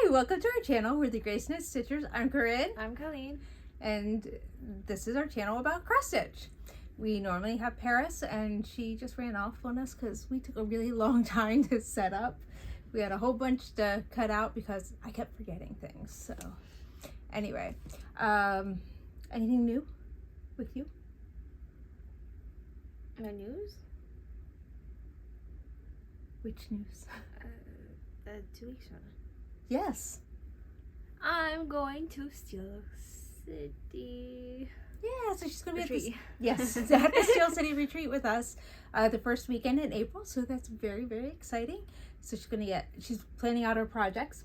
Hi, welcome to our channel. We're the GraceNotesStitchers. I'm Corinne. I'm Colleen. And this is our channel about cross stitch. We normally have Paris, and she just ran off on us because we took a really long time to set up. We had a whole bunch to cut out because I kept forgetting things. So anyway, anything new with you? My news? Which news? 2 weeks from now. Yes. I'm going to Steel City. Yeah, so she's going to be retreat. at the Steel City retreat with us the first weekend in April. So that's very, very exciting. So she's planning out her projects.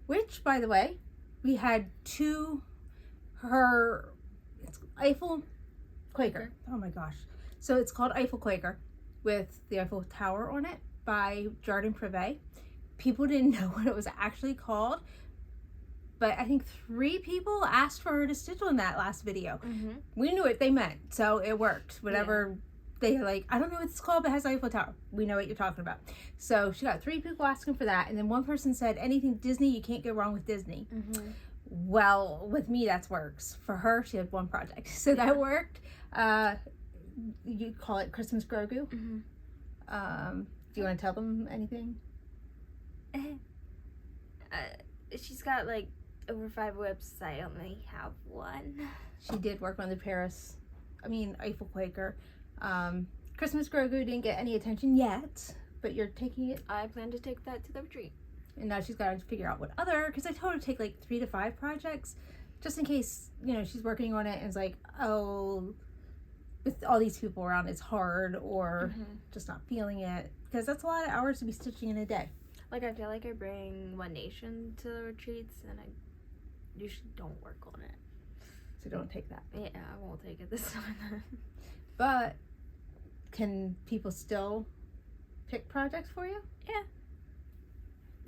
Which, by the way, we had it's Eiffel Quaker. Oh my gosh. So it's called Eiffel Quaker with the Eiffel Tower on it by Jardin Privé. People didn't know what it was actually called, but I think 3 people asked for her to stitch on that last video. Mm-hmm. We knew what they meant, so it worked. Whatever they're like, I don't know what it's called, but it has Eiffel Tower. We know what you're talking about. So she got 3 people asking for that, and then one person said, anything Disney, you can't go wrong with Disney. Mm-hmm. Well, with me, that works. For her, she had 1 project, so that worked. You call it Christmas Grogu. Mm-hmm. Do you want to tell them anything? She's got like over 5 whips. I only have 1. She did work on the Eiffel Quaker. Christmas Grogu didn't get any attention yet, but you're taking it. I plan to take that to the retreat. And now she's got to figure out what other, because I told her to take like 3 to 5 projects, just in case, she's working on it and it's like, oh, with all these people around, it's hard, or just not feeling it, because that's a lot of hours to be stitching in a day. Like, I feel like I bring One Nation to the retreats, and I usually don't work on it. So don't take that. Yeah, I won't take it this time. But can people still pick projects for you? Yeah.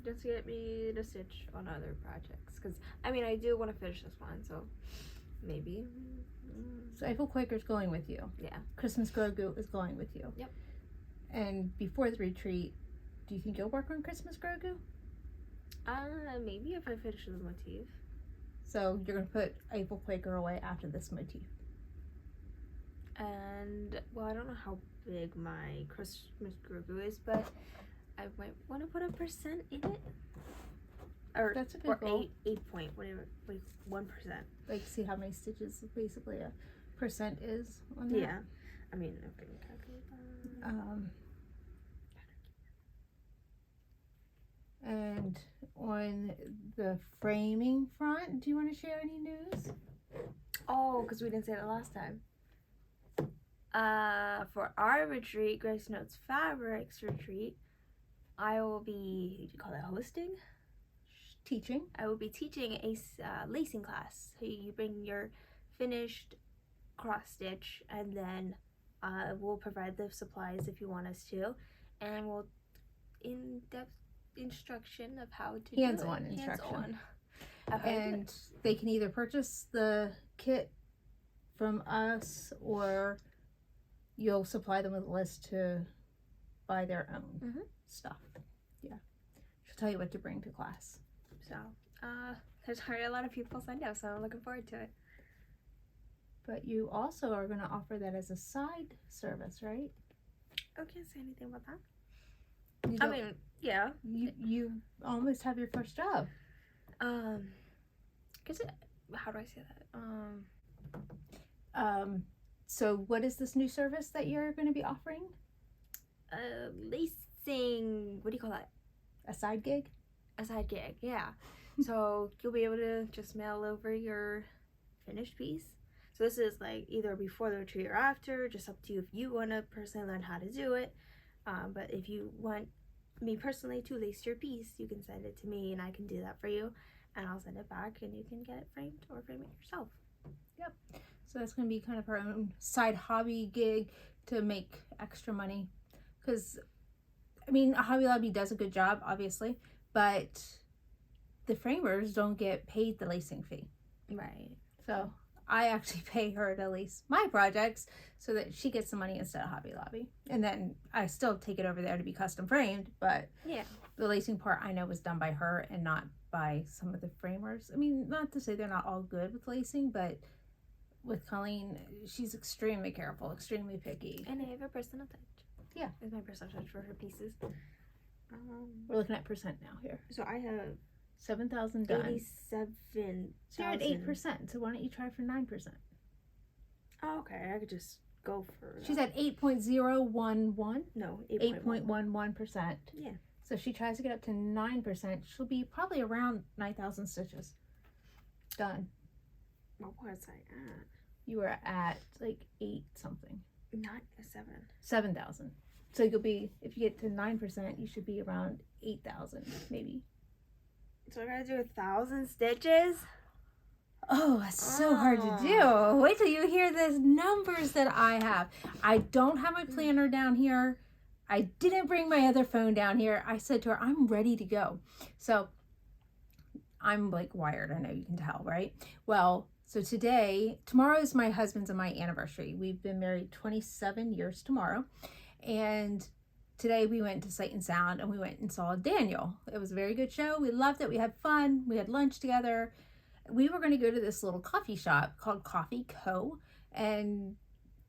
Just get me to stitch on other projects, because I do want to finish this one, so maybe. So Eiffel Quaker is going with you. Yeah. Christmas Grogu is going with you. Yep. And before the retreat, do you think you'll work on Christmas Grogu? Maybe if I finish the motif. So you're going to put Eiffel Quaker away after this motif. And, well, I don't know how big my Christmas Grogu is, but I might want to put a percent in it. Or that's a good goal. 8 point, whatever, like 1%. Like, see how many stitches basically a percent is on that? Yeah. I can calculate that. And on the framing front, do you want to share any news? Oh, because we didn't say that last time. For our retreat, Grace Notes Fabrics retreat, I will be, what do you call that, hosting? Teaching. I will be teaching a lacing class. So you bring your finished cross stitch, and then we'll provide the supplies if you want us to, and we'll in-depth instruction of how to hands-on instruction. And they can either purchase the kit from us, or you'll supply them with a list to buy their own stuff. Yeah, she'll tell you what to bring to class. So there's already a lot of people signed up, so I'm looking forward to it. But you also are going to offer that as a side service, right? I can't say anything about that. Yeah. You almost have your first job. How do I say that? So what is this new service that you're going to be offering? Lacing, what do you call that? A side gig? A side gig, yeah. So you'll be able to just mail over your finished piece. So this is like either before the retreat or after, just up to you if you want to personally learn how to do it. But if you want me personally to lace your piece, you can send it to me and I can do that for you, and I'll send it back and you can get it framed or frame it yourself. Yep. So that's going to be kind of our own side hobby gig to make extra money, because Hobby Lobby does a good job, obviously, but the framers don't get paid the lacing fee. Right. So I actually pay her to lace my projects so that she gets the money instead of Hobby Lobby. And then I still take it over there to be custom framed, but Yeah. the lacing part I know was done by her and not by some of the framers. I mean, not to say they're not all good with lacing, but with Colleen, she's extremely careful, extremely picky. And I have a personal touch. Yeah. It's my personal touch for her pieces. We're looking at percent now here. So I have 7,000 done. 87,000. So you're at 8%. So why don't you try for 9%? Oh, okay. I could just go for. She's at 8.011. No, 8.11%. Yeah. So if she tries to get up to 9%, she'll be probably around 9,000 stitches. Done. What was I at? You were at like 8 something. Not a 7. 7,000. So you'll be, if you get to 9%, you should be around 8,000 maybe. So I gotta do 1,000 stitches? Oh, that's so hard to do. Wait till you hear the numbers that I have. I don't have my planner down here. I didn't bring my other phone down here. I said to her, I'm ready to go. So I'm like wired. I know you can tell, right? Well, so tomorrow is my husband's and my anniversary. We've been married 27 years tomorrow. And today we went to Sight and Sound and we went and saw Daniel. It was a very good show. We loved it. We had fun. We had lunch together. We were going to go to this little coffee shop called Coffee Co. and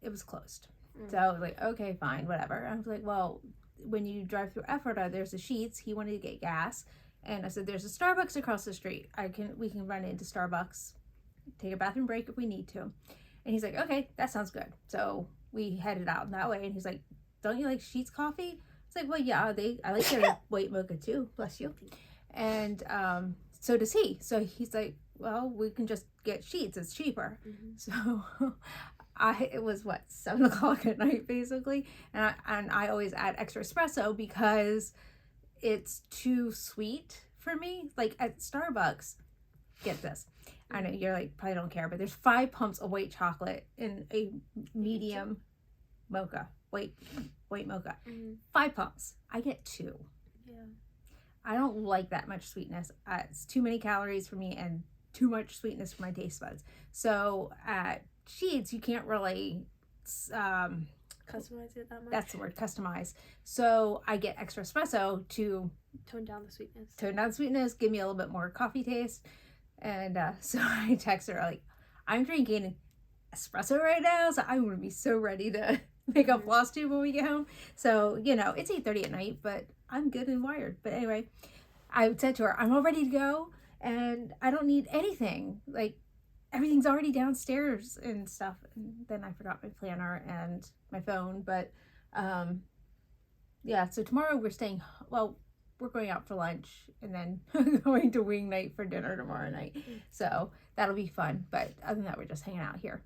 it was closed. So I was like, okay, fine, whatever. I was like, well, when you drive through Ephrata, there's the Sheets. He wanted to get gas. And I said, there's a Starbucks across the street. We can run into Starbucks, take a bathroom break if we need to. And he's like, okay, that sounds good. So we headed out that way. And he's like, don't you like Sheets coffee? It's like, well, yeah, I like their white mocha too. Bless you. And so does he. So he's like, well, we can just get Sheets. It's cheaper. So it was 7 o'clock at night basically. And I always add extra espresso because it's too sweet for me. Like at Starbucks, get this. I know you're like, probably don't care, but there's 5 pumps of white chocolate in a medium mocha, white mocha. 5 pumps. I get 2. Yeah. I don't like that much sweetness. It's too many calories for me and too much sweetness for my taste buds. So at Sheets, you can't really Customize it that much? that's the word, customize. So I get extra espresso to Tone down the sweetness. Tone down sweetness, give me a little bit more coffee taste. And so I text her like, I'm drinking espresso right now, so I'm going to be so ready to make a Flosstube when we get home. So, it's 8:30 at night, but I'm good and wired. But anyway, I said to her, I'm all ready to go, and I don't need anything. Like, everything's already downstairs and stuff. And then I forgot my planner and my phone. But, yeah, so tomorrow we're going out for lunch and then going to wing night for dinner tomorrow night. So that'll be fun. But other than that, we're just hanging out here.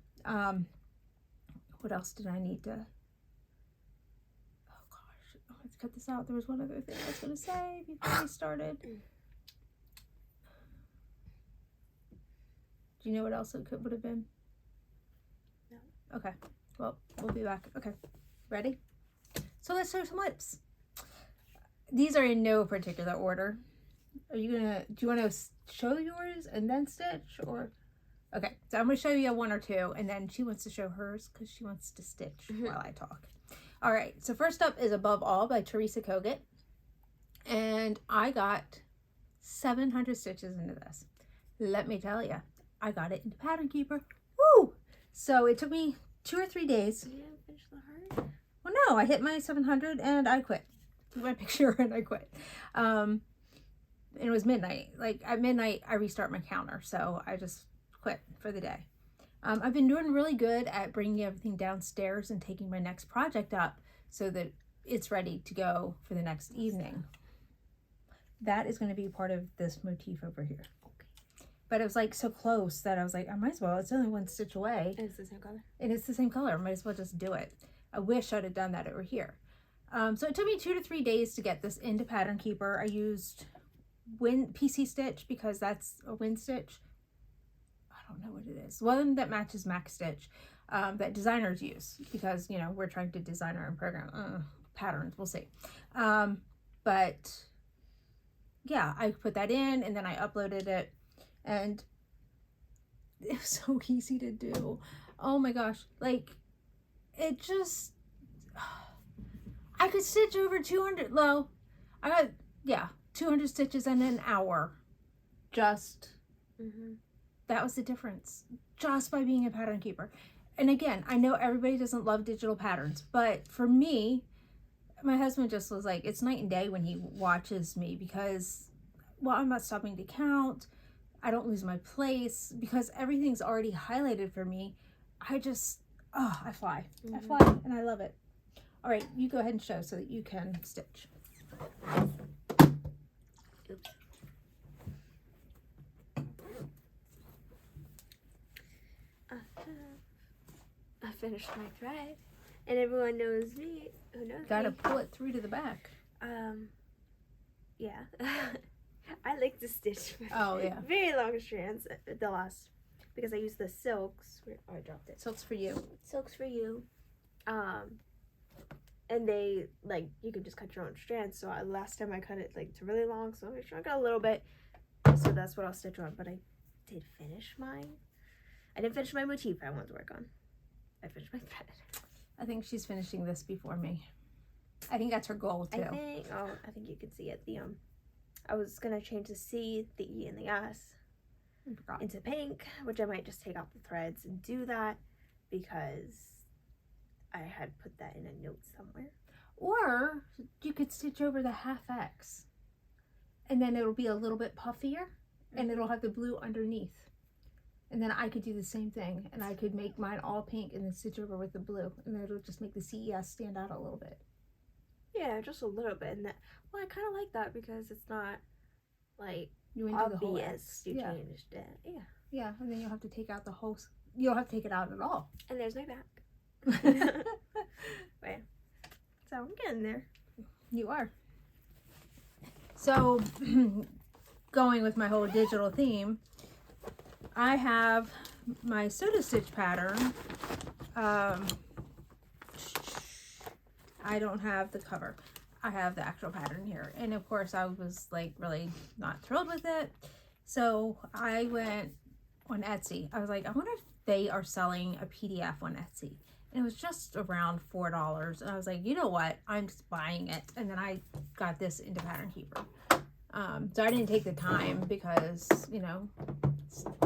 What else did I need to... Oh gosh, let's cut this out. There was one other thing I was going to say before we started. Do you know what else it would have been? No. Okay. Well, we'll be back. Okay. Ready? So let's show some lips. These are in no particular order. Do you want to show yours and then stitch, or? Okay, so I'm going to show you 1 or 2, and then she wants to show hers because she wants to stitch while I talk. All right, so first up is Above All by Teresa Kogut, and I got 700 stitches into this. Let me tell you, I got it into Pattern Keeper. Woo! So it took me 2 or 3 days. You didn't finish the heart? Well, no, I hit my 700 and I quit. Took my picture and I quit. And it was midnight. Like at midnight, I restart my counter, so I just quit for the day. I've been doing really good at bringing everything downstairs and taking my next project up so that it's ready to go for the next evening. That is going to be part of this motif over here. Okay. But it was like so close that I was like, I might as well. It's only 1 stitch away. And it's the same color? And it's the same color. I might as well just do it. I wish I'd have done that over here. So it took me 2 to 3 days to get this into Pattern Keeper. I used PC Stitch because that's a wind stitch. I don't know what it is. One that matches Max Stitch that designers use because, we're trying to design our own program. Patterns, we'll see. But yeah, I put that in and then I uploaded it. And it was so easy to do. Oh my gosh. Like, it just, I could stitch over 200, I got, 200 stitches in an hour. Just, that was the difference. Just by being a pattern keeper. And again, I know everybody doesn't love digital patterns, but for me, my husband just was like, it's night and day when he watches me because, well, I'm not stopping to count. I don't lose my place because everything's already highlighted for me. I just, I fly. I fly and I love it. All right, you go ahead and show so that you can stitch. Oops. I finished my thread, and everyone knows me. Who knows Gotta me? pull it through to the back. Yeah. I like to stitch very long strands. Because I use the silks. Oh, I dropped it. Silks for you. Silks for you. And they, like, you can just cut your own strands. So last time I cut it, like, to really long, so I shrunk it a little bit. So that's what I'll stitch on. But I did finish mine. I didn't finish my motif I wanted to work on. I finished my thread. I think she's finishing this before me. I think that's her goal, too. I think you can see it. I was going to change the C, the E, and the S into pink, which I might just take out the threads and do that because I had put that in a note somewhere. Or you could stitch over the half X and then it'll be a little bit puffier and it'll have the blue underneath. And then I could do the same thing and I could make mine all pink and then stitch over with the blue and then it'll just make the CES stand out a little bit. Yeah, just a little bit. And I kind of like that because it's not like you obvious the whole X. You changed it. Yeah. Yeah, and then you'll have to take out the whole, you don't have to take it out at all. And there's my back. Right. So I'm getting there. You are. So, going with my whole digital theme, I have my Soda Stitch pattern. I don't have the cover. I have the actual pattern here. And of course I was like really not thrilled with it. So I went on Etsy. I was like, I wonder if they are selling a PDF on Etsy. And it was just around $4. And I was like, you know what? I'm just buying it. And then I got this into Pattern Keeper. So I didn't take the time because, you know,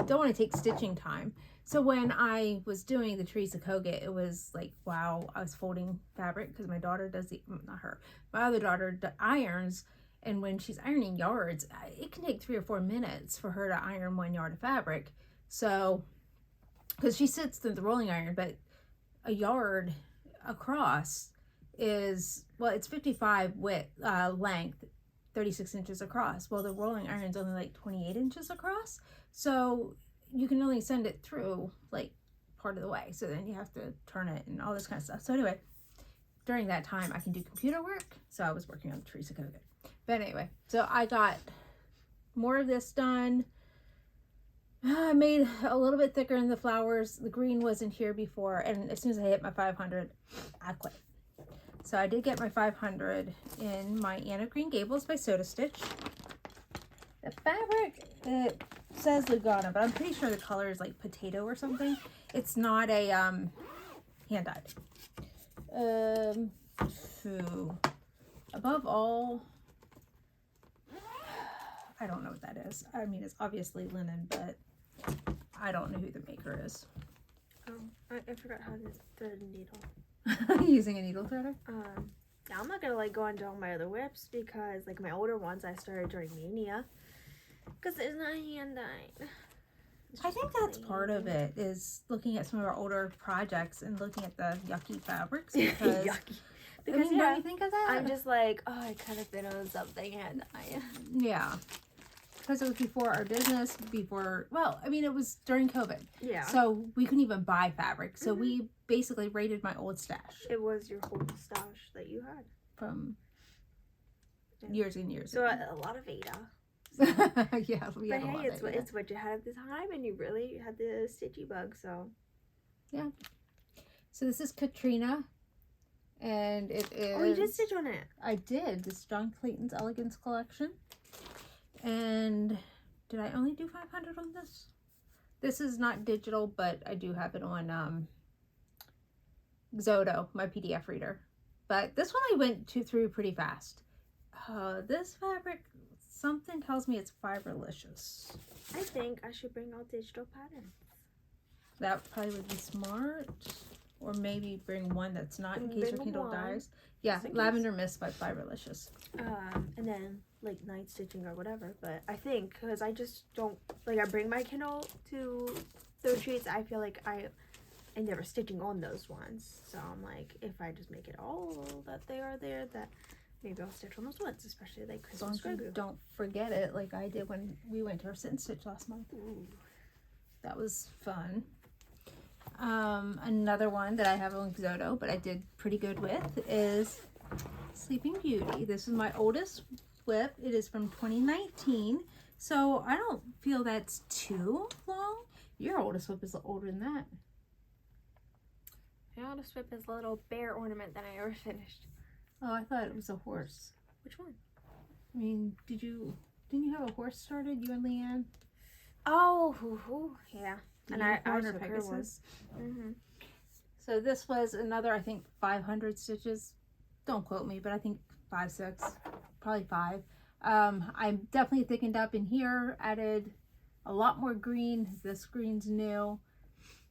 don't want to take stitching time. So when I was doing the Teresa Kogut, it was like, wow, I was folding fabric because my daughter does not her, my other daughter irons. And when she's ironing yards, it can take 3 or 4 minutes for her to iron 1 yard of fabric. So, because she sits through the rolling iron, but a yard across is, well, it's 55 width, length, 36 inches across. Well, the rolling iron's only like 28 inches across. So you can only send it through like part of the way. So then you have to turn it and all this kind of stuff. So anyway, during that time I can do computer work. So I was working on the Teresa Kogut. But anyway, so I got more of this done. I made a little bit thicker in the flowers. The green wasn't here before. And as soon as I hit my 500, I quit. So I did get my 500 in my Anna Green Gables by Soda Stitch. The fabric, it says Lugana, but I'm pretty sure the color is like potato or something. It's not a hand-dyed. Above all, I don't know what that is. I mean, it's obviously linen, but I don't know who the maker is. Oh, I forgot how to thread a needle. Using a needle threader? Now I'm not gonna like go into all my other whips because like my older ones I started during mania because it's not hand dyed. I think that's part of it, is looking at some of our older projects and looking at the yucky fabrics because yucky. Because I mean, don't you think of that? I'm just like, oh, I could have been on something hand dyed. Yeah. Because it was before our business, before, well, I mean, it was during COVID. Yeah. So we couldn't even buy fabric. So we basically raided my old stash. It was your whole stash that you had. From years and years ago. ago. A lot of Ada. Yeah, we had a lot of Ada. It's what you had at the time, and you really had the stitchy bug, so. Yeah. So this is Katrina. And it is... Oh, you did stitch on it. I did. This is John Clayton's Elegance collection. And did I only do 500 on this? This is not digital, but I do have it on Zoto, my PDF reader. But this one I went through pretty fast. This fabric, something tells me it's fiberlicious. I think I should bring out digital patterns. That probably would be smart. Or maybe bring one that's not in case your Bring Kindle one. dies. Yeah, Lavender Mist by Fiberlicious. And then like night stitching or whatever. But I think because I just don't like I bring my Kindle to the retreats. I feel like I never stitching on those ones. So I'm like, if I just make it all that they are there, that maybe I'll stitch on those ones, especially like Christmas Grogu. Don't forget it, like I did when we went to our sit and stitch last month. Ooh. That was fun. Another one that I have on Xoto, but I did pretty good with, is Sleeping Beauty. This is my oldest whip. It is from 2019, so I don't feel that's too long. Your oldest whip is older than that. My oldest whip is a little bear ornament that I ever finished. Oh, I thought it was a horse. Which one? I mean, didn't you have a horse started, you and Leanne? Oh, yeah. And I or took her Pegasus. Mm-hmm. So this was another, I think, 500 stitches. Don't quote me, but I think 5, 6, probably 5. I definitely thickened up in here, added a lot more green. This green's new.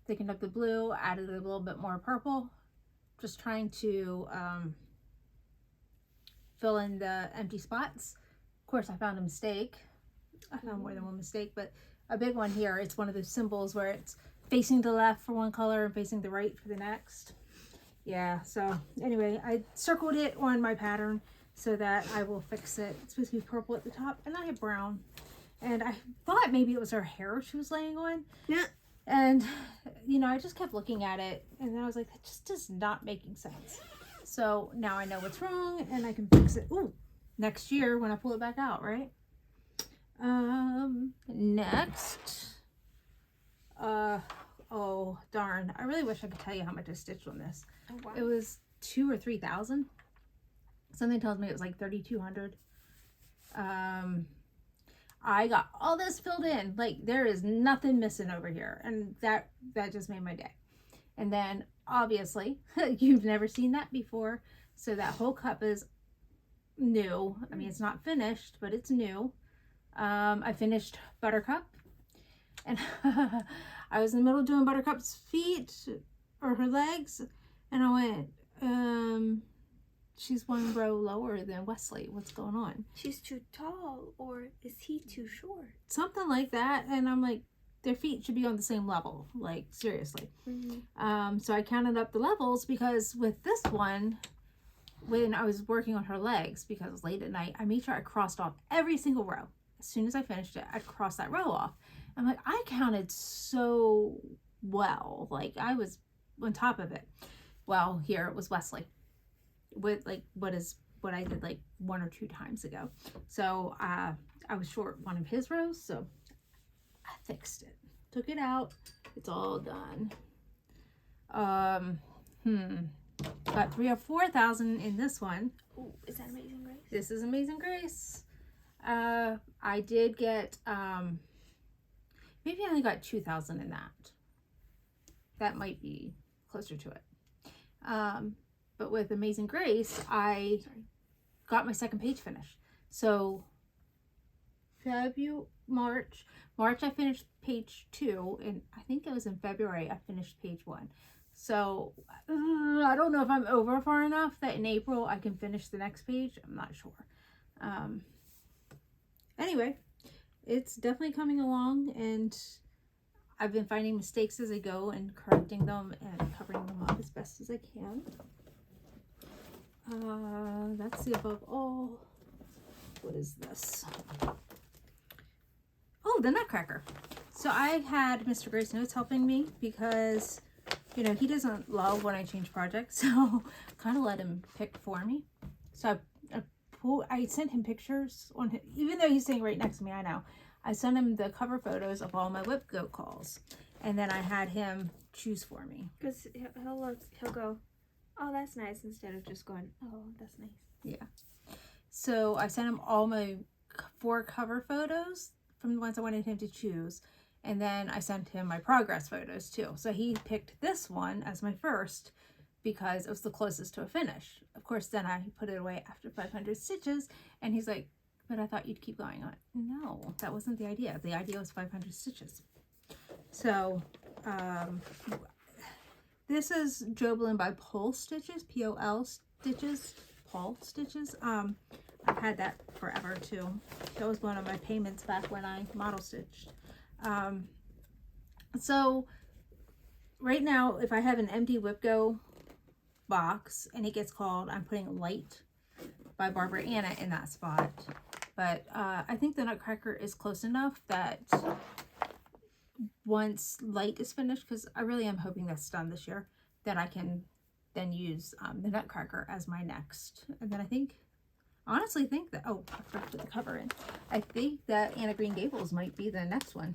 Thickened up the blue, added a little bit more purple. Just trying to fill in the empty spots. Of course, I found a mistake. I found more than one mistake, but a big one here. It's one of those symbols where it's facing the left for one color and facing the right for the next. Yeah, so anyway, I circled it on my pattern so that I will fix it. It's supposed to be purple at the top, and I have brown. And I thought maybe it was her hair she was laying on. Yeah. And, you know, I just kept looking at it, and then I was like, that just is not making sense. So now I know what's wrong, and I can fix it. Ooh, next year when I pull it back out, right? Next, oh darn, I really wish I could tell you how much I stitched on this. Oh, wow. It was 2,000 or 3,000. Something tells me it was like 3,200. I got all this filled in, like there is nothing missing over here, and that just made my day. And then obviously you've never seen that before, so that whole cup is new. I mean, it's not finished, but it's new. I finished Buttercup, and I was in the middle of doing Buttercup's feet or her legs, and I went, she's one row lower than Wesley. What's going on? She's too tall, or is he too short? Something like that. And I'm like, their feet should be on the same level, like seriously. Mm-hmm. So I counted up the levels, because with this one, when I was working on her legs, because it was late at night, I made sure I crossed off every single row. As soon as I finished it, I'd cross that row off. I'm like, I counted so well. Like, I was on top of it. Well, here it was Wesley with like what I did like 1 or 2 times ago. So I was short one of his rows, so I fixed it. Took it out. It's all done. Got 3,000 or 4,000 in this one. Ooh, is that Amazing Grace? This is Amazing Grace. I did get, maybe I only got 2,000 in that. That might be closer to it. But with Amazing Grace, I got my second page finished. So March I finished page 2, and I think it was in February I finished page 1. So I don't know if I'm over far enough that in April I can finish the next page. I'm not sure. Anyway, it's definitely coming along, and I've been finding mistakes as I go and correcting them and covering them up as best as I can. That's the above all. What is this? Oh, the Nutcracker. So I had Mr. Grace Notes helping me because, you know, he doesn't love when I change projects, so kind of let him pick for me. So I sent him pictures on his, even though he's sitting right next to me, I know. I sent him the cover photos of all my whip goat calls, and then I had him choose for me. Because he'll go, oh, that's nice, instead of just going, oh, that's nice. Yeah. So I sent him all my 4 cover photos from the ones I wanted him to choose, And then I sent him my progress photos too. So he picked this one as my first because it was the closest to a finish. Of course, then I put it away after 500 stitches, and he's like, but I thought you'd keep going. I went, no, that wasn't the idea. The idea was 500 stitches. So this is Joblin by Pole Stitches, P-O-L Stitches, Paul Stitches. I've had that forever too. That was one of my payments back when I model stitched. So right now, if I have an empty WhipGo box and it gets called, I'm putting Light by Barbara Anna in that spot. But I think the Nutcracker is close enough that once Light is finished, because I really am hoping that's done this year, that I can then use the Nutcracker as my next. And then I honestly think that, oh, I forgot to put the cover in. I think that Anna Green Gables might be the next one.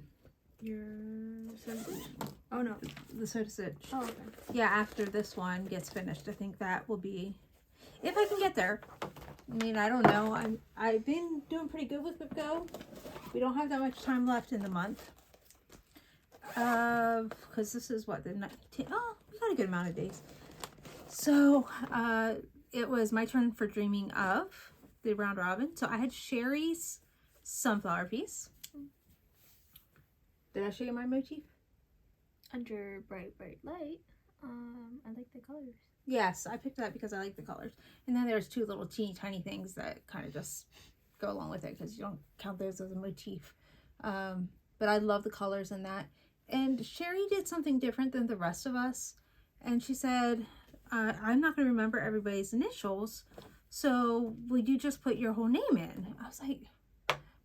Oh no, the Sew to Stitch. oh okay. Yeah, after this one gets finished, I think that will be, if I can get there. I mean, I don't know. I've been doing pretty good with WhipGo. We don't have that much time left in the month. Because this is what, the 19th. Oh, we got a good amount of days. So, it was my turn for Dreaming of the round robin. So I had Sherry's sunflower piece. Did I show you my motif? Under bright light. I like the colors. Yes, I picked that because I like the colors. And then there's two little teeny tiny things that kind of just go along with it because you don't count those as a motif. But I love the colors in that. And Sherry did something different than the rest of us. And she said, I'm not going to remember everybody's initials. So would you just put your whole name in? I was like,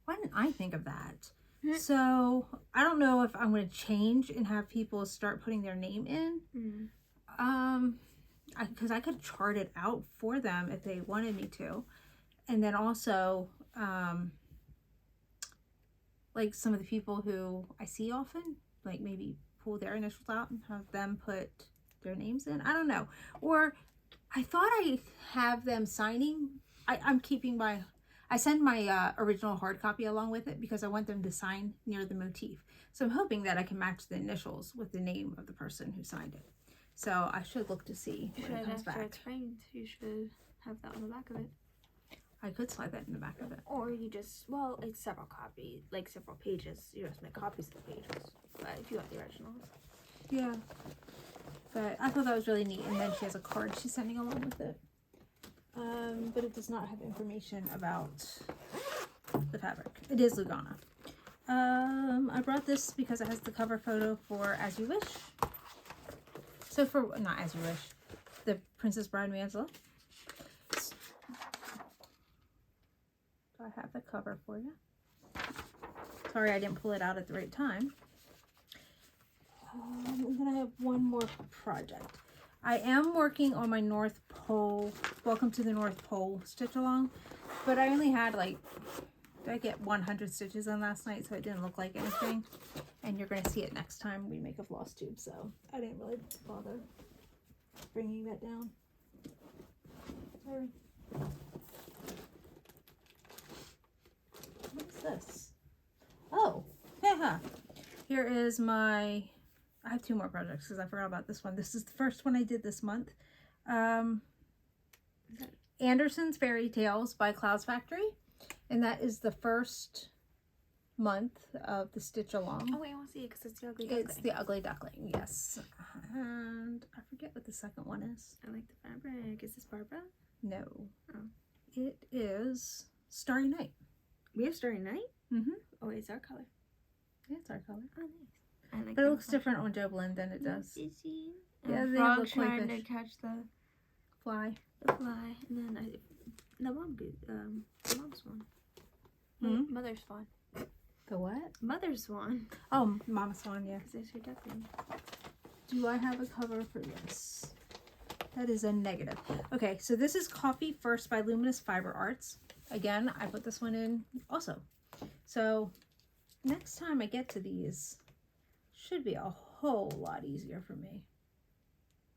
why didn't I think of that? So I don't know if I'm going to change and have people start putting their name in. Because I could chart it out for them if they wanted me to. And then also, like some of the people who I see often, like maybe pull their initials out and have them put their names in. I don't know. Or I thought I have them signing. I'm keeping I send my original hard copy along with it because I want them to sign near the motif. So I'm hoping that I can match the initials with the name of the person who signed it. So I should look to see when it comes back. After it's framed, you should have that on the back of it. I could slide that in the back of it. Or you just, well, it's several copies, like several pages. You just make copies of the pages. But if you want the originals. Yeah. But I thought that was really neat. And then she has a card she's sending along with it. But it does not have information about the fabric. It is Lugana. I brought this because it has the cover photo for As You Wish. So for, not As You Wish, the Princess Bride Manzilla. I have the cover for you. Sorry I didn't pull it out at the right time. And then I have one more project. I am working on my North Pole, Welcome to the North Pole stitch along, but I only had like, did I get 100 stitches on last night, so it didn't look like anything. And you're going to see it next time we make a floss tube, so I didn't really bother bringing that down. Sorry. What is this? Oh, haha. Here is my, I have two more projects because I forgot about this one. This is the first one I did this month. Anderson's Fairy Tales by Clouds Factory. And that is the first month of the stitch along. Oh, wait, I want to see it because it's the ugly duckling. It's the ugly duckling, yes. And I forget what the second one is. I like the fabric. Is this Barbara? No. Oh. It is Starry Night. We have Starry Night? Mm-hmm. Oh, it's our color. Yeah, it's our color. Oh, nice. I like But it looks different on Joblin than it does. Yeah, they frog look trying like to catch the fly. fly, and then the mom's one. Hmm? Mother swan. The what? Mother swan. Oh, Mama Swan, yeah. Because there's your duckling. Do I have a cover for this? That is a negative. Okay, so this is Coffee First by Luminous Fiber Arts. Again, I put this one in also. So next time I get to these, should be a whole lot easier for me.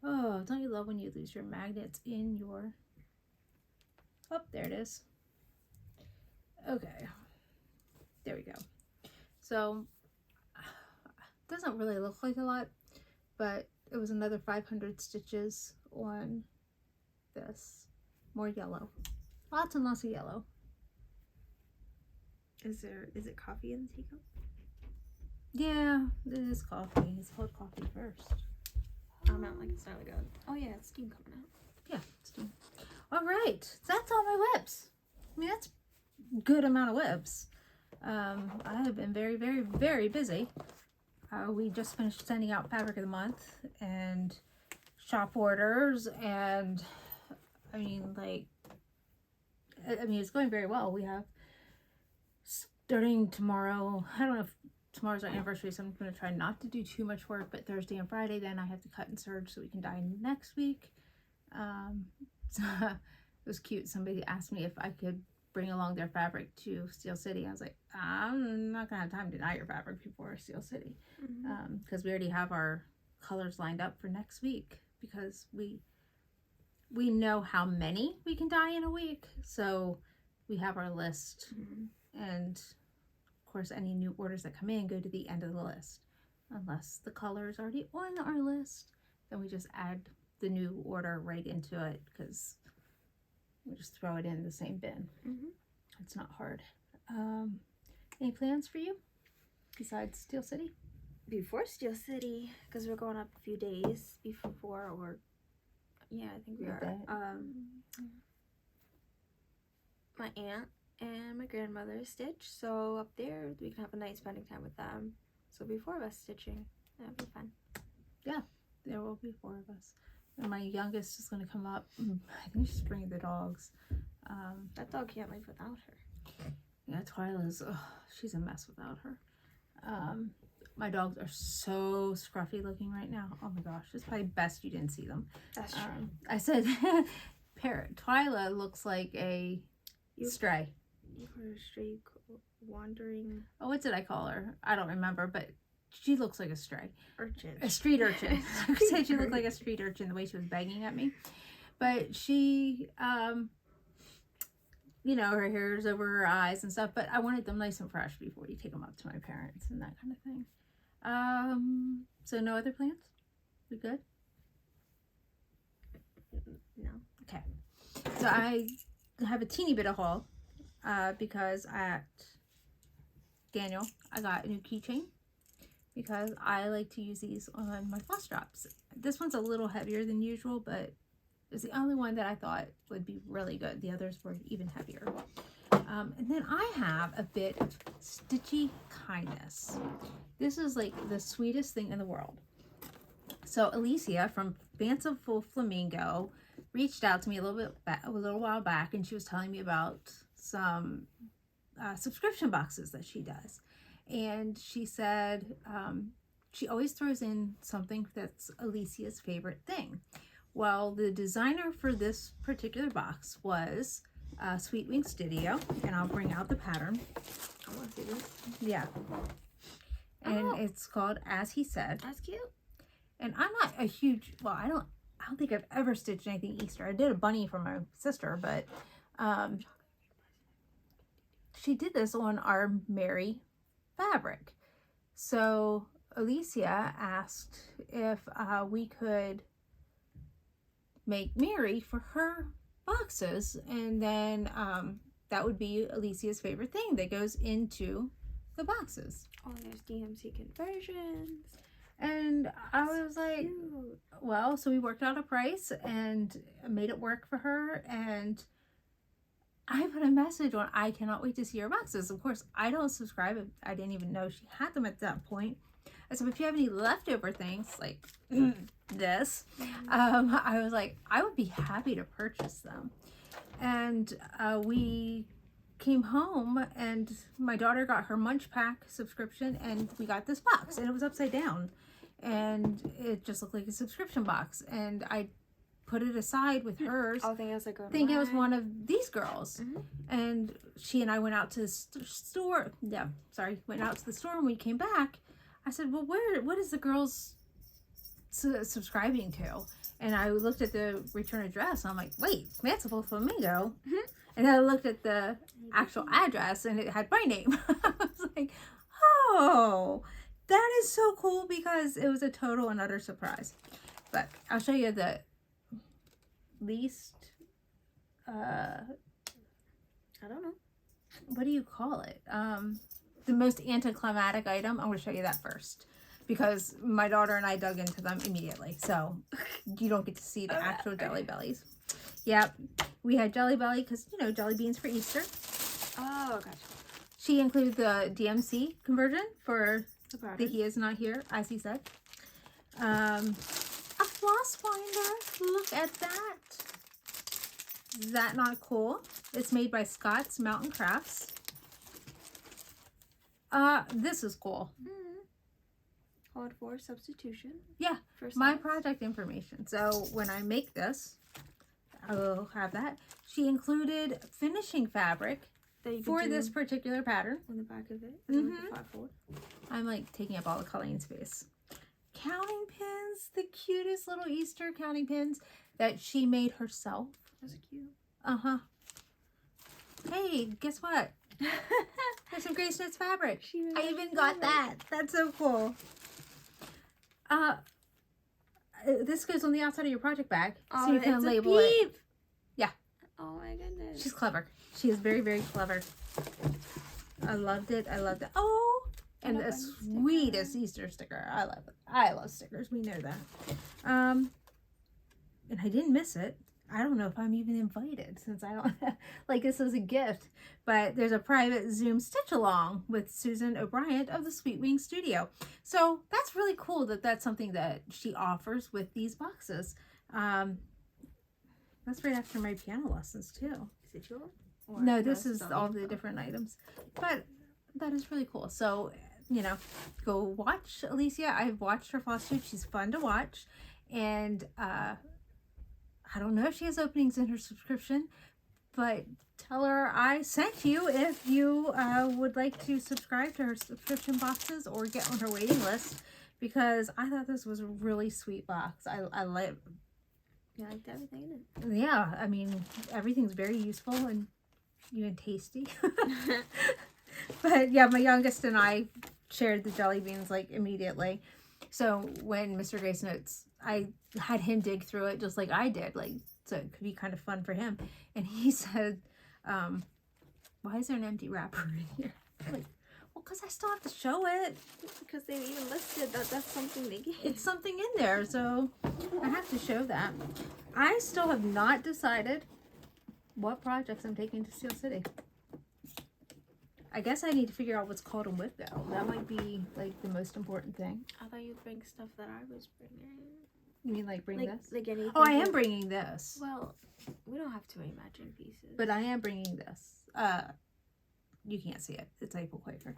Oh, don't you love when you lose your magnets in your... Oh, there it is. Okay. There we go. So doesn't really look like a lot, but it was another 500 stitches on this. More yellow. Lots and lots of yellow. Is it coffee in the teacup? Yeah, it is coffee. It's called coffee first. I'm not like it's not like a. Oh yeah, it's steam coming out. Yeah, steam. All right, that's all my whips. I mean, that's a good amount of whips. I have been very, very, very busy. We just finished sending out fabric of the month and shop orders, and I mean, it's going very well. We have starting tomorrow. I don't know if tomorrow's our anniversary, so I'm going to try not to do too much work, but Thursday and Friday, then I have to cut and serge so we can dye next week. So it was cute. Somebody asked me if I could bring along their fabric to Steel City. I was like, I'm not gonna have time to dye your fabric before Steel City, because we already have our colors lined up for next week, because we know how many we can dye in a week, so we have our list. And of course, any new orders that come in go to the end of the list, unless the color is already on our list. Then we just add the new order right into it, because we just throw it in the same bin. It's not hard. Any plans for you besides Steel City? Before Steel City, because we're going up a few days before, or yeah, I think we are. My aunt and my grandmother stitch, so up there we can have a night spending time with them. So be 4 of us stitching. That'd be fun. Yeah, there will be 4 of us. And my youngest is going to come up. I think she's bringing the dogs. That dog can't live without her. Yeah, Twyla's, she's a mess without her. My dogs are so scruffy looking right now. Oh my gosh, it's probably best you didn't see them. That's true. I said, Twyla looks like a stray. You call her a stray wandering... Oh, what did I call her? I don't remember, but she looks like a stray. Urchin. A street urchin. I said she looked like a street urchin the way she was begging at me. But she, you know, her hair's over her eyes and stuff, but I wanted them nice and fresh before you take them up to my parents and that kind of thing. So no other plans? We good? No. Okay. So I have a teeny bit of haul, because at Daniel, I got a new keychain, because I like to use these on my floss drops. This one's a little heavier than usual, but it's the only one that I thought would be really good. The others were even heavier. And then I have a bit of Stitchy kindness. This is like the sweetest thing in the world. So Alicia from Fanciful Flamingo reached out to me a little while back, and she was telling me about some subscription boxes that she does. And she said she always throws in something that's Alicia's favorite thing. Well, the designer for this particular box was Sweet Wing Studio, and I'll bring out the pattern. I want to see this. Yeah. And it's called As He Said. That's cute. And I'm not a huge, well, I don't think I've ever stitched anything Easter. I did a bunny for my sister, but she did this on our Mary fabric. So Alicia asked if we could make Mary for her boxes, and then that would be Alicia's favorite thing that goes into the boxes. Oh, there's DMC conversions. And I was like, Cute. well, so we worked out a price and made it work for her, and I put a message on, I cannot wait to see your boxes. Of course, I don't subscribe. I didn't even know she had them at that point. I said, if you have any leftover things like this, I was like, I would be happy to purchase them. And we came home, and my daughter got her Munch Pack subscription, and we got this box, and it was upside down, and it just looked like a subscription box, and I put it aside with hers. I think it was like it was one of these girls. And she and I went out to the store. Yeah, sorry, went out to the store, and we came back. I said, well, what is the girls subscribing to? And I looked at the return address, and I'm like, wait, Fanciful Flamingo. And then I looked at the actual address, and it had my name. I was like, oh, that is so so cool because it was a total and utter surprise. But I'll show you the least, I don't know. what do you call it? The most anticlimactic item. I'm going to show you that first because my daughter and I dug into them immediately. So you don't get to see the actual Jelly Bellies. Yep. We had Jelly Belly because, you know, jelly beans for Easter. Oh, gotcha. She included the DMC conversion for The He Is Not Here, as he said. A floss finder. Look at that. Is that not cool? It's made by Scott's Mountain Crafts. This is cool. Called for substitution. Yeah, For my size. project information. So when I make this, I will have that. She included finishing fabric That you can for do this particular pattern. on the back of it. It's like the fivefold. I'm like taking up all the coloring space. Counting pins, the cutest little Easter counting pins that she made herself. Those are cute. Uh-huh. Hey, guess what? There's some Grace Knits fabric. I even got that. That's so cool. This goes on the outside of your project bag, so you can label it. Yeah. Oh my goodness. She's clever. She is very, very clever. I loved it. I loved it. Oh, and the sweetest Easter sticker. I love it. I love stickers. We know that. And I didn't miss it. I don't know if I'm even invited since I don't like this was a gift, but there's a private Zoom stitch along with Susan O'Brien of the Sweet Wing Studio. So that's really cool that that's something that she offers with these boxes. That's right after my piano lessons too. Is it yours? No, this is all the different items, but that is really cool. So, you know, go watch Alicia. I've watched her Flosstube. She's fun to watch. And, I don't know if she has openings in her subscription, but tell her I sent you if you would like to subscribe to her subscription boxes or get on her waiting list, because I thought this was a really sweet box. I like. You liked everything in it. Yeah, I mean, everything's very useful and even tasty. But yeah, my youngest and I shared the jelly beans like immediately. So when Mr. Grace Notes, I had him dig through it just like I did, like, so it could be kind of fun for him. And he said, why is there an empty wrapper in here? I'm like, well, because I still have to show it. Because they even listed that that's something they gave. It's something in there, so I have to show that. I still have not decided what projects I'm taking to Steel City. I guess I need to figure out what's called them with, though. That might be, like, the most important thing. I thought you'd bring stuff that I was bringing. You mean, like, bring this? Like anything. Oh, I am bringing this. Well, we don't have too many matching pieces. But I am bringing this. You can't see it. It's April Quaker.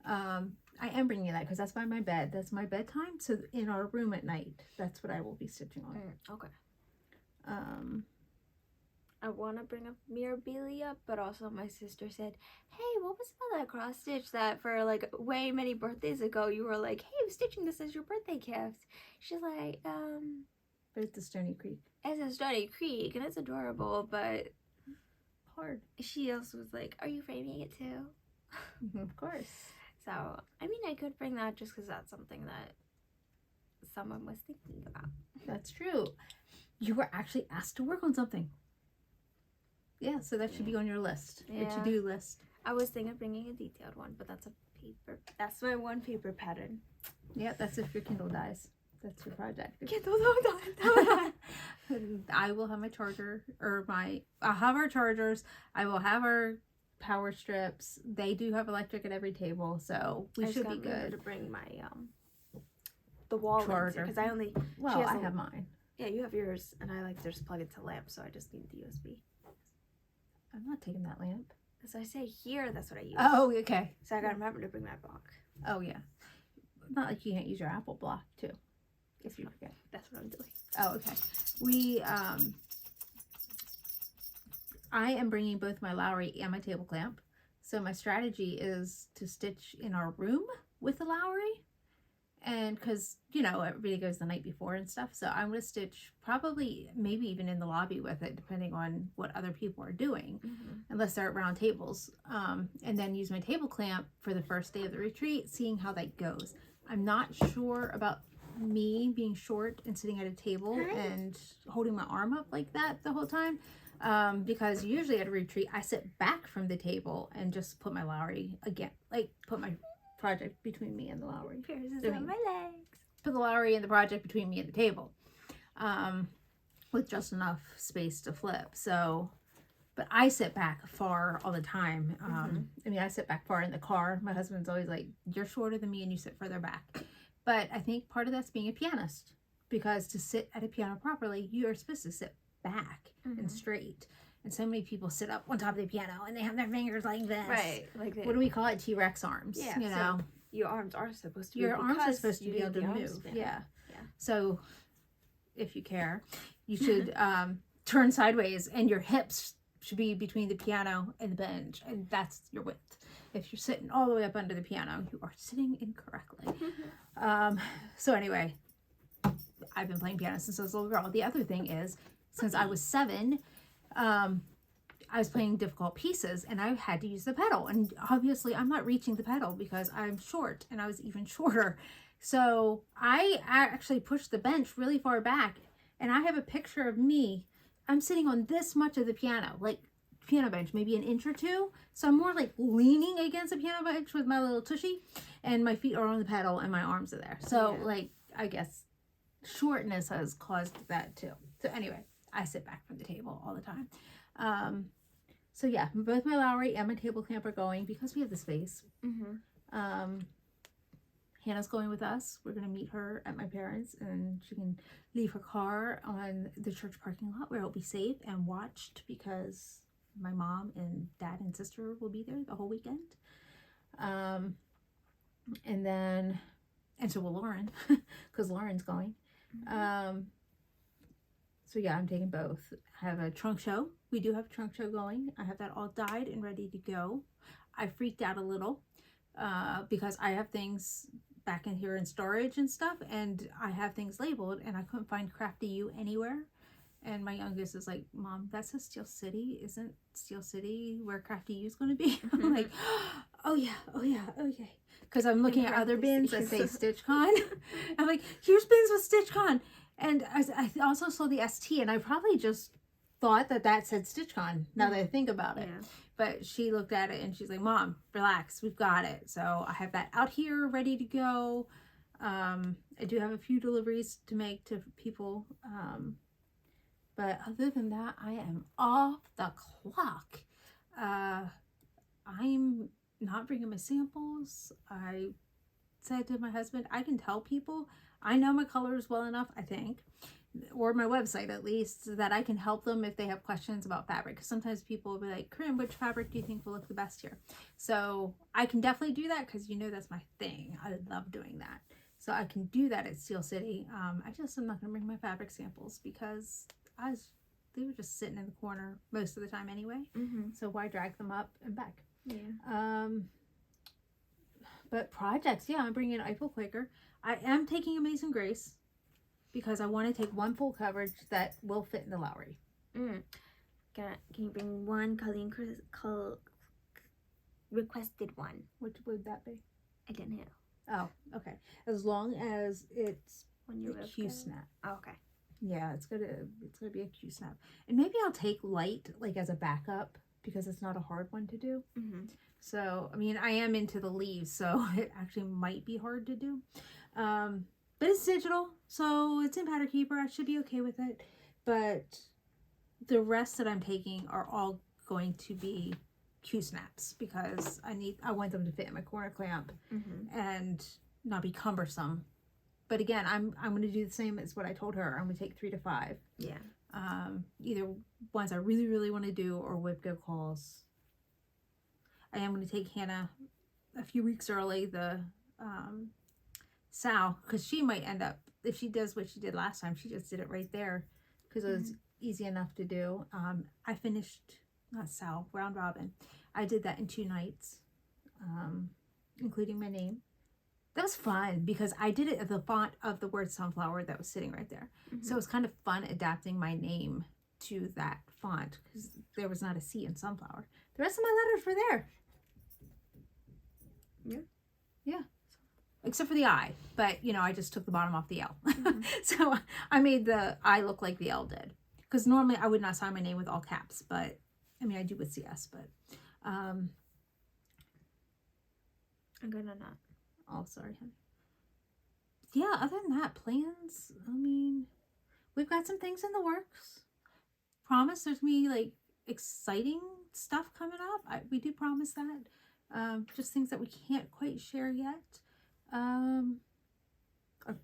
I am bringing that because that's by my bed. That's my bedtime. So in our room at night, that's what I will be stitching on. Okay. I want to bring up Mirabilia, but also my sister said, hey, what was about that cross stitch that for like way many birthdays ago you were like, hey, I'm stitching this as your birthday gift? She's like, But it's a Stony Creek. it's a Stony Creek and it's adorable, but Hard. she also was like, are you framing it too? Of course. So, I mean, I could bring that just because that's something that someone was thinking about. That's true. You were actually asked to work on something. Yeah, so that should be on your list. Your Yeah. to-do list. I was thinking of bringing a detailed one, but that's a paper. That's my one paper pattern. Yeah, that's if your Kindle dies. That's your project. Kindle, don't. I will have my charger, or I'll have our chargers. I will have our power strips. They do have electric at every table, so we should be good. To bring my the wall Charger. because I only Well, has I a- have mine. yeah, you have yours and I like to just plug it to lamp, so I just need the USB. I'm not taking that lamp. As I say here, that's what I use. Oh, okay. So I gotta remember to bring my block. Oh, yeah. Not like you can't use your Apple block, too. If you forget. That's what I'm doing. Oh, okay. I am bringing both my Lowry and my table clamp. So my strategy is to stitch in our room with the Lowry. And because, you know, everybody goes the night before and stuff. So I'm going to stitch probably maybe even in the lobby with it, depending on what other people are doing, unless they're at round tables. And then use my table clamp for the first day of the retreat, seeing how that goes. I'm not sure about me being short and sitting at a table and holding my arm up like that the whole time. Because usually at a retreat, I sit back from the table and just put my Lowry again, like put my project between me and the Lowry. Pierce is on my legs. Put the Lowry and the project between me and the table, with just enough space to flip. So, but I sit back far all the time. I mean, I sit back far in the car. My husband's always like, "You're shorter than me and you sit further back." But I think part of that's being a pianist, because to sit at a piano properly, you are supposed to sit back and straight. And so many people sit up on top of the piano and they have their fingers like this. Right. Like what do we call it? T-Rex arms. Yeah. You know, So your arms are supposed to be. your arms are supposed to be able to move. Yeah. So if you care, you should turn sideways, and your hips should be between the piano and the bench, and that's your width. If you're sitting all the way up under the piano, you are sitting incorrectly. So anyway, I've been playing piano since I was a little girl. The other thing is, since I was 7, I was playing difficult pieces and I had to use the pedal. And obviously I'm not reaching the pedal because I'm short, and I was even shorter. So I actually pushed the bench really far back, and I have a picture of me. I'm sitting on this much of the piano, like piano bench, maybe an inch or 2. So I'm more like leaning against a piano bench with my little tushy, and my feet are on the pedal and my arms are there. So like, I guess shortness has caused that too. So anyway, I sit back from the table all the time. So yeah, both my Lowry and my table clamp are going because we have the space. Hannah's going with us. We're going to meet her at my parents', and she can leave her car on the church parking lot where it'll be safe and watched, because my mom and dad and sister will be there the whole weekend. And so will Lauren, because Lauren's going. So yeah, I'm taking both. I have a trunk show. We do have a trunk show going. I have that all dyed and ready to go. I freaked out a little because I have things back in here in storage and stuff, and I have things labeled, and I couldn't find Crafty U anywhere. And my youngest is like, "Mom, that says Steel City. Isn't Steel City where Crafty U is going to be?" I'm like, oh yeah, okay. Because I'm looking at other bins that say StitchCon. I'm like, here's bins with StitchCon. And I also saw the ST, and I probably just thought that said StitchCon, now that I think about it. Yeah. But she looked at it and she's like, "Mom, relax, we've got it." So I have that out here ready to go. I do have a few deliveries to make to people. But other than that, I am off the clock. I'm not bringing my samples. I said to my husband, I can tell people, I know my colors well enough, I think, or my website at least, so that I can help them if they have questions about fabric. Because sometimes people will be like, "Corinne, which fabric do you think will look the best here?" So I can definitely do that, because you know that's my thing. I love doing that. So I can do that at Steel City. I'm not going to bring my fabric samples, because they were just sitting in the corner most of the time anyway. So why drag them up and back? Yeah. But projects, yeah, I'm bringing an Eiffel Quaker. I am taking Amazing Grace, because I want to take one full coverage that will fit in the Lowry. Can you bring one Colleen requested one? Which would that be? I didn't know. Oh, okay. As long as it's a Q snap. Oh, okay. Yeah, it's gonna be a Q snap, and maybe I'll take light like as a backup, because it's not a hard one to do. So I mean, I am into the leaves, so it actually might be hard to do. But it's digital, so it's in Pattern Keeper. I should be okay with it. But the rest that I'm taking are all going to be Q snaps, because I want them to fit in my corner clamp and not be cumbersome. But again, I'm going to do the same as what I told her. I'm going to take 3 to 5. Yeah. Either ones I really, really want to do, or whip go calls. I am going to take Hannah a few weeks early, the Sal, because she might end up, if she does what she did last time, she just did it right there, because it was easy enough to do. I finished, not Sal, Round Robin. I did that in 2 nights, including my name. That was fun, because I did it at the font of the word sunflower that was sitting right there. So it was kind of fun adapting my name to that font, because there was not a C in sunflower. The rest of my letters were there. Yeah. except for the I, but you know, I just took the bottom off the L. Mm-hmm. So I made the I look like the L did. Because normally I would not sign my name with all caps, but I mean, I do with CS, but I'm gonna not. oh, sorry, honey. Yeah, other than that, plans, I mean, we've got some things in the works. Promise there's gonna be like exciting stuff coming up. We do promise that. Just things that we can't quite share yet. Our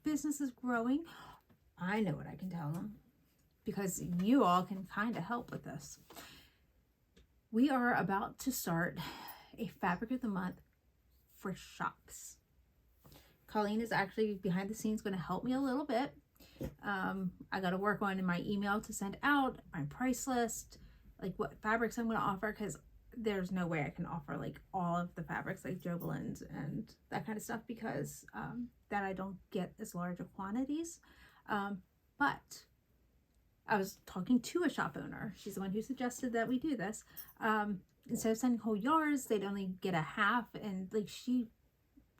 business is growing. I know what I can tell them because you all can kind of help with this. We are about to start a fabric of the month for shops. Colleen is actually behind the scenes going to help me a little bit. I got to work on in my email to send out my price list, like what fabrics I'm going to offer, because there's no way I can offer like all of the fabrics like Jobelins and that kind of stuff because that I don't get as large of quantities. But I was talking to a shop owner. She's the one who suggested that we do this. Instead of sending whole yards, they'd only get a half, and like she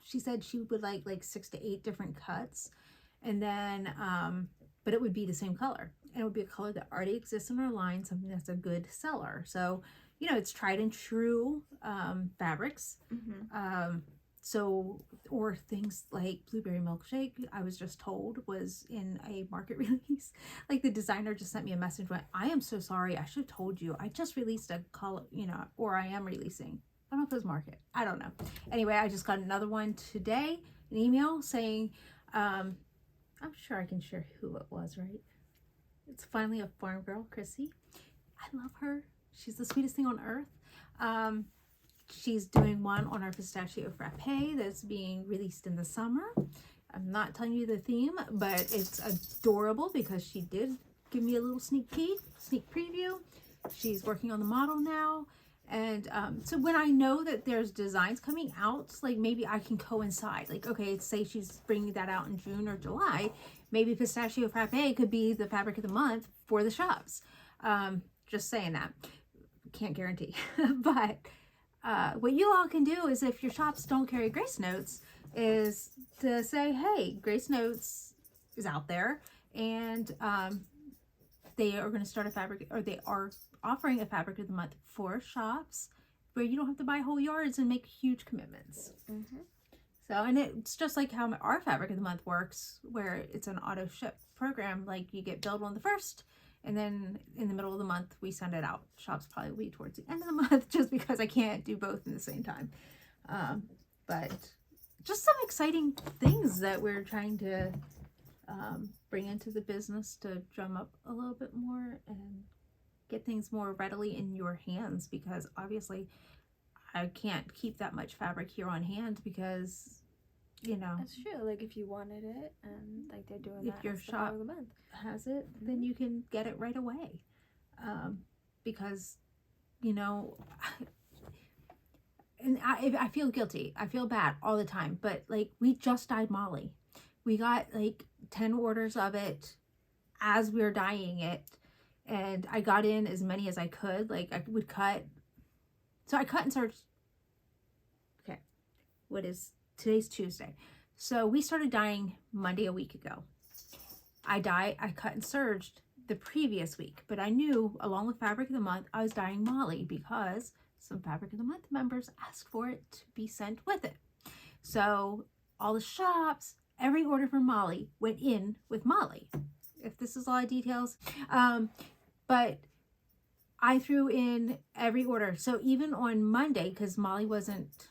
said she would like 6 to 8 different cuts, and then but it would be the same color, and it would be a color that already exists in our line, something that's a good seller. So you know, it's tried and true fabrics. Mm-hmm. So, or things like Blueberry Milkshake, I was just told was in a market release. Like the designer just sent me a message, went, I am so sorry, I should have told you. I just released a color, you know, or I am releasing. I don't know if it was market. I don't know. Anyway, I just got another one today, an email saying, I'm sure I can share who it was, right? It's finally a farm girl, Chrissy. I love her. She's the sweetest thing on earth. She's doing one on our pistachio frappe that's being released in the summer. I'm not telling you the theme, but it's adorable because she did give me a little sneak preview. She's working on the model now. And so when I know that there's designs coming out, like maybe I can coincide. Like, okay, say she's bringing that out in June or July. Maybe pistachio frappe could be the fabric of the month for the shops. Just saying that. Can't guarantee. But what you all can do is, if your shops don't carry Grace Notes, is to say, hey, Grace Notes is out there, and they are going to start a fabric, or they are offering a fabric of the month for shops where you don't have to buy whole yards and make huge commitments. Mm-hmm. So, and it's just like how our fabric of the month works, where it's an auto ship program. Like you get billed on the 1st, and then in the middle of the month we send it out. Shops probably will be towards the end of the month, just because I can't do both in the same time. But just some exciting things that we're trying to bring into the business to drum up a little bit more and get things more readily in your hands, because obviously I can't keep that much fabric here on hand, because you know, that's true. Like if you wanted it, and like they're doing if that, your shop has it, then you can get it right away. Because you know, and I feel guilty, I feel bad all the time, but like we just dyed Molly. We got like 10 orders of it as we were dyeing it, and I got in as many as I could. Like I would cut, so I cut and serged. Okay, today's Tuesday, so we started dyeing Monday a week ago. I cut and serged the previous week, but I knew along with fabric of the month I was dyeing Molly because some fabric of the month members asked for it to be sent with it. So all the shops, every order for Molly went in with Molly. If this is a lot of details, but I threw in every order. So even on Monday, because Molly wasn't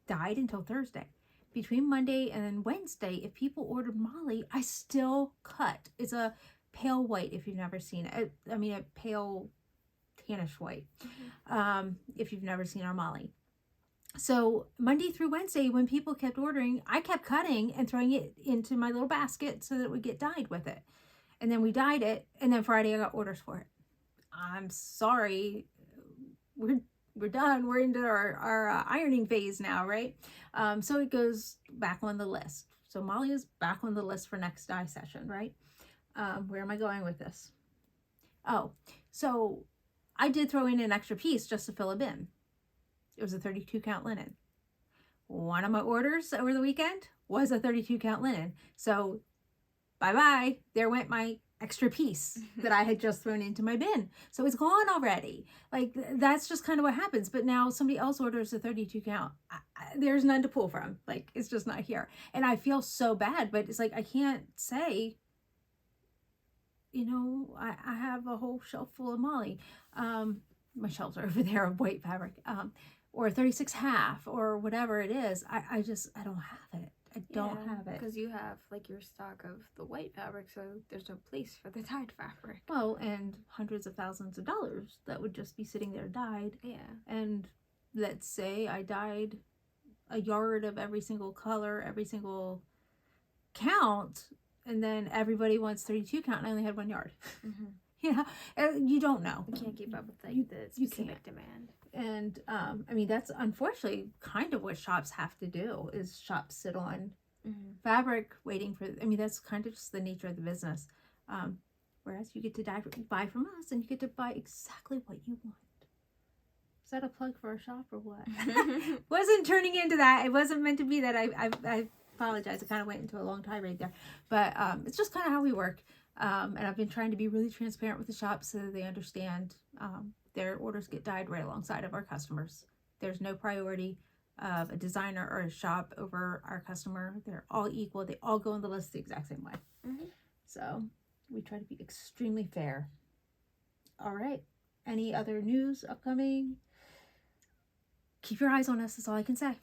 dyed until Thursday, between Monday and then Wednesday, if people ordered Molly, I still cut. It's a pale white, if you've never seen it. I mean, a pale tannish white, if you've never seen our Molly. So Monday through Wednesday, when people kept ordering, I kept cutting and throwing it into my little basket so that it would get dyed with it. And then we dyed it, and then Friday I got orders for it. I'm sorry, we're done. We're into our ironing phase now, right? So it goes back on the list. So Molly is back on the list for next dye session, right? Where am I going with this? Oh, so I did throw in an extra piece just to fill a bin. It was a 32 count linen. one of my orders over the weekend was a 32 count linen. So bye-bye. There went my extra piece that I had just thrown into my bin. So it's gone already. Like, that's just kind of what happens. But now somebody else orders a 32 count. There's none to pull from. Like, it's just not here. And I feel so bad, but it's like, I can't say, you know, I have a whole shelf full of Molly. My shelves are over there of white fabric. Or 36 half or whatever it is. I don't have it. I don't have it. Because you have like your stock of the white fabric, so there's no place for the dyed fabric. Well, and hundreds of thousands of dollars that would just be sitting there dyed. Yeah. And let's say I dyed a yard of every single color, every single count, and then everybody wants 32 count and I only had 1 yard. You know, you don't know. You can't keep up with like the specific demand. And I mean, that's unfortunately kind of what shops have to do, is shops sit on fabric waiting for, I mean, that's kind of just the nature of the business. Whereas you get to buy from us and you get to buy exactly what you want. Is that a plug for our shop or what? Wasn't turning into that. It wasn't meant to be that. I apologize. It kind of went into a long tirade there. But it's just kind of how we work. And I've been trying to be really transparent with the shop so that they understand their orders get dyed right alongside of our customers. There's no priority of a designer or a shop over our customer. They're all equal. They all go on the list the exact same way. So we try to be extremely fair. All right. Any other news upcoming? Keep your eyes on us. That's all I can say.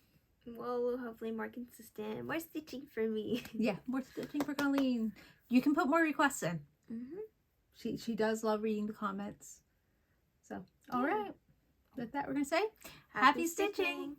Well, hopefully more consistent, more stitching for me. Yeah, more stitching for Colleen. You can put more requests in. She does love reading the comments. So, all right. With that, we're going to say, happy stitching.